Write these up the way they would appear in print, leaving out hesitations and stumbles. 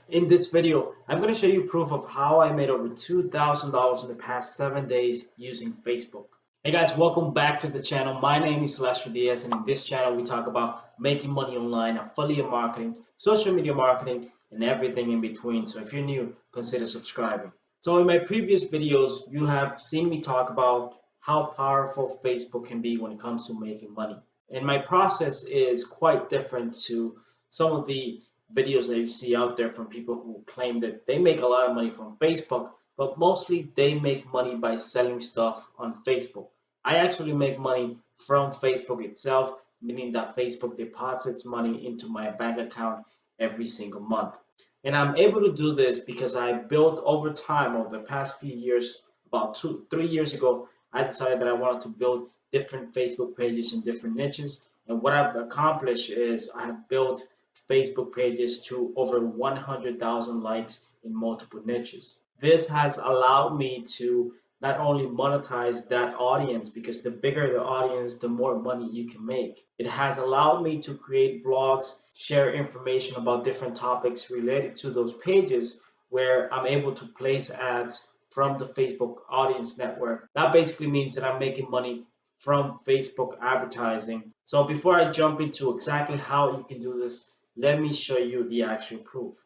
In this video, I'm going to show you proof of how I made over $2,000 in the past 7 days using Facebook. Hey guys, welcome back to the channel. My name is Lester Diaz, and in this channel we talk about making money online, affiliate marketing, social media marketing, and everything in between. So if you're new, consider subscribing. So in my previous videos, you have seen me talk about how powerful Facebook can be when it comes to making money. And my process is quite different to some of the videos that you see out there from people who claim that they make a lot of money from Facebook, but mostly they make money by selling stuff on Facebook. I actually make money from Facebook itself, meaning that Facebook deposits money into my bank account every single month. And I'm able to do this because I built over time over the past few years. About 3 years ago, I decided that I wanted to build different Facebook pages in different niches. And what I've accomplished is I have built Facebook pages to over 100,000 likes in multiple niches. This has allowed me to not only monetize that audience, because the bigger the audience, the more money you can make. It has allowed me to create vlogs, share information about different topics related to those pages where I'm able to place ads from the Facebook audience network. That basically means that I'm making money from Facebook advertising. So before I jump into exactly how you can do this, let me show you the actual proof.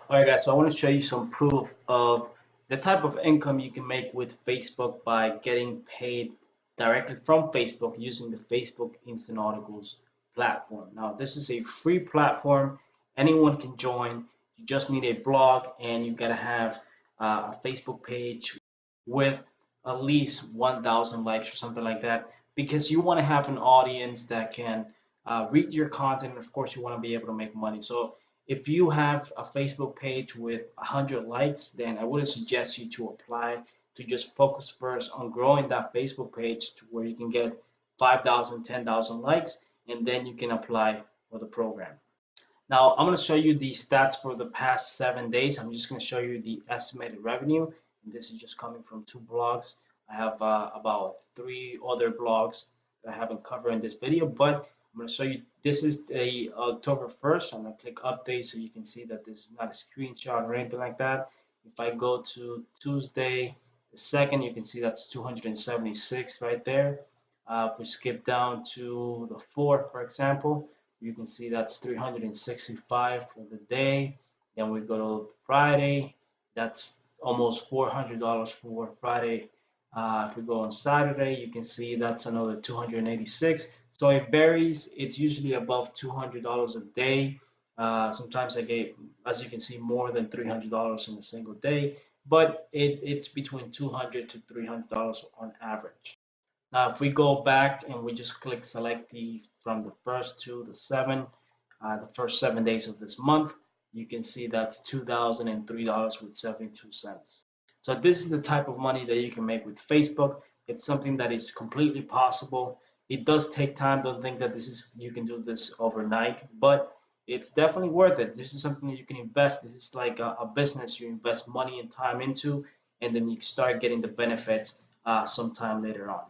All right, guys, so I want to show you some proof of the type of income you can make with Facebook by getting paid directly from Facebook using the Facebook Instant Articles platform. Now, this is a free platform. Anyone can join. You just need a blog and you got to have a Facebook page with at least 1,000 likes or something like that, because you want to have an audience that can read your content. And of course, you want to be able to make money. So if you have a Facebook page with 100 likes, then I would suggest you to apply, to just focus first on growing that Facebook page to where you can get 5,000, 10,000 likes, and then you can apply for the program. Now, I'm going to show you the stats for the past 7 days. I'm just going to show you the estimated revenue. And this is just coming from 2 blogs. I have about 3 other blogs that I haven't covered in this video, but I'm going to show you. This is the October 1st. I'm going to click update so you can see that this is not a screenshot or anything like that. If I go to Tuesday the 2nd, you can see that's 276 right there. If we skip down to the 4th, for example, you can see that's 365 for the day. Then we go to Friday, that's almost $400 for Friday. If we go on Saturday, you can see that's another 286. So it varies. It's usually above $200 a day. Sometimes I get, as you can see, more than $300 in a single day, but it's between $200 to $300 on average. Now, if we go back and we just click select from the 1st to the 7th, the first 7 days of this month, you can see that's $2,003 with 72 cents. So this is the type of money that you can make with Facebook. It's something that is completely possible. It does take time. Don't think that you can do this overnight, but it's definitely worth it. This is something that you can invest. This is like a business you invest money and time into, and then you start getting the benefits sometime later on.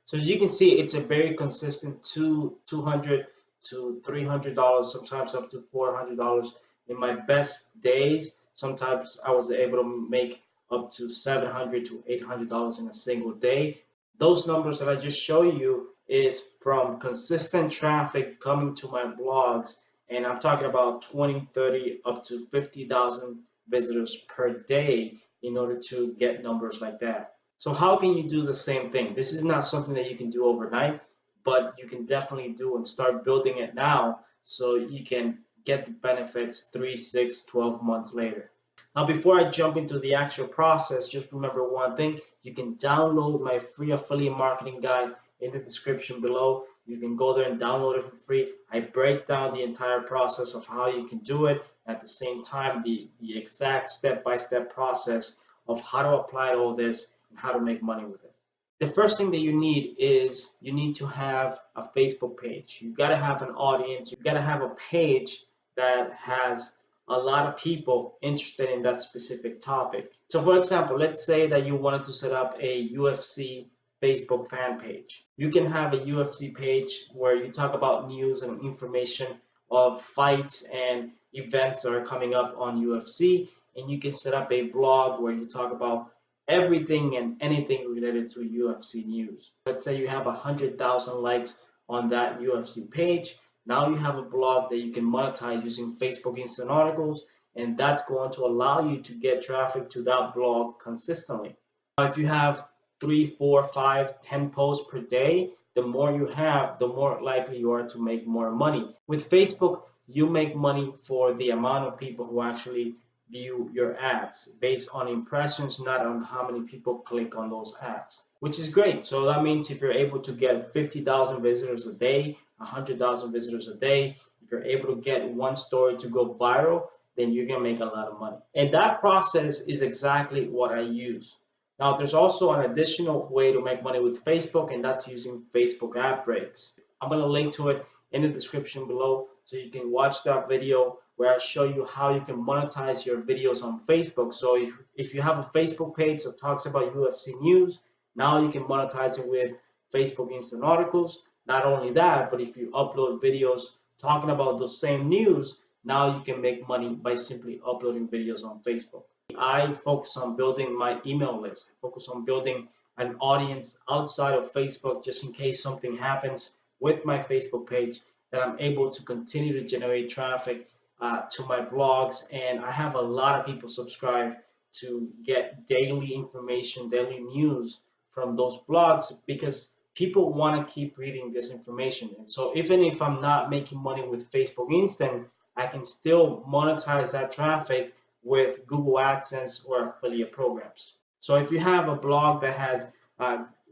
So as you can see, it's a very consistent $200 to $300, sometimes up to $400. In my best days, sometimes I was able to make up to $700 to $800 in a single day. Those numbers that I just showed you is from consistent traffic coming to my blogs, and I'm talking about 20, 30, up to 50,000 visitors per day in order to get numbers like that. So how can you do the same thing? This is not something that you can do overnight, but you can definitely do and start building it now so you can get the benefits 3, 6, 12 months later. Now, before I jump into the actual process, just remember one thing. You can download my free affiliate marketing guide in the description below. You can go there and download it for free. I break down the entire process of how you can do it. At the same time, the exact step-by-step process of how to apply all this and how to make money with it. The first thing that you need is you need to have a Facebook page. You got to have an audience. You got to have a page that has a lot of people interested in that specific topic. So for example, let's say that you wanted to set up a UFC Facebook fan page. You can have a UFC page where you talk about news and information of fights and events that are coming up on UFC, and you can set up a blog where you talk about everything and anything related to UFC news. Let's say you have 100,000 likes on that UFC page. Now you have a blog that you can monetize using Facebook Instant Articles, and that's going to allow you to get traffic to that blog consistently. If you have 3, 4, 5, 10 posts per day, the more you have, the more likely you are to make more money. With Facebook, you make money for the amount of people who actually view your ads based on impressions, not on how many people click on those ads, which is great. So that means if you're able to get 50,000 visitors a day, 100,000 visitors a day, if you're able to get one story to go viral, then you're gonna make a lot of money. And that process is exactly what I use. Now, there's also an additional way to make money with Facebook, and that's using Facebook ad breaks. I'm going to link to it in the description below so you can watch that video where I show you how you can monetize your videos on Facebook. So if you have a Facebook page that talks about UFC news, now you can monetize it with Facebook Instant Articles. Not only that, but if you upload videos talking about those same news, now you can make money by simply uploading videos on Facebook. I focus on building my email list. I focus on building an audience outside of Facebook just in case something happens with my Facebook page, that I'm able to continue to generate traffic to my blogs. And I have a lot of people subscribe to get daily information, daily news from those blogs, because people want to keep reading this information. And so even if I'm not making money with Facebook Instant, I can still monetize that traffic with Google AdSense or affiliate programs. So if you have a blog that has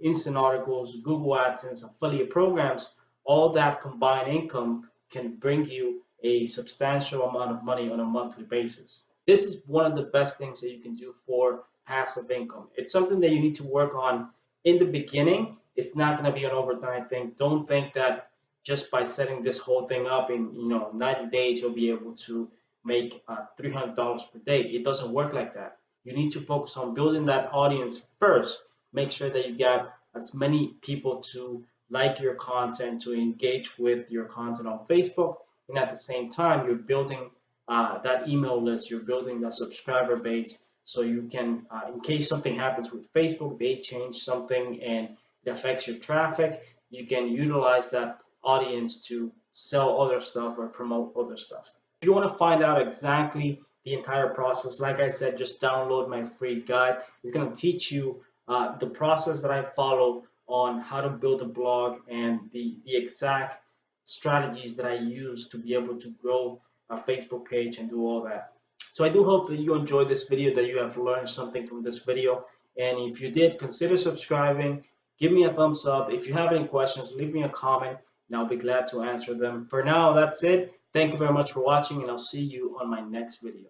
instant articles, Google AdSense, affiliate programs, all that combined income can bring you a substantial amount of money on a monthly basis. This is one of the best things that you can do for passive income. It's something that you need to work on in the beginning. It's not going to be an overnight thing. Don't think that just by setting this whole thing up in 90 days you'll be able to make $300 per day. It doesn't work like that. You need to focus on building that audience first. Make sure that you get as many people to like your content, to engage with your content on Facebook, and at the same time you're building that email list, you're building that subscriber base, so you can, in case something happens with Facebook, they change something and it affects your traffic, you can utilize that audience to sell other stuff or promote other stuff. If you want to find out exactly the entire process, like I said, just download my free guide. It's going to teach you the process that I follow on how to build a blog and the exact strategies that I use to be able to grow a Facebook page and do all that. So I do hope that you enjoyed this video, that you have learned something from this video. And if you did, consider subscribing, give me a thumbs up. If you have any questions, leave me a comment and I'll be glad to answer them. For now, that's it. Thank you very much for watching, and I'll see you on my next video.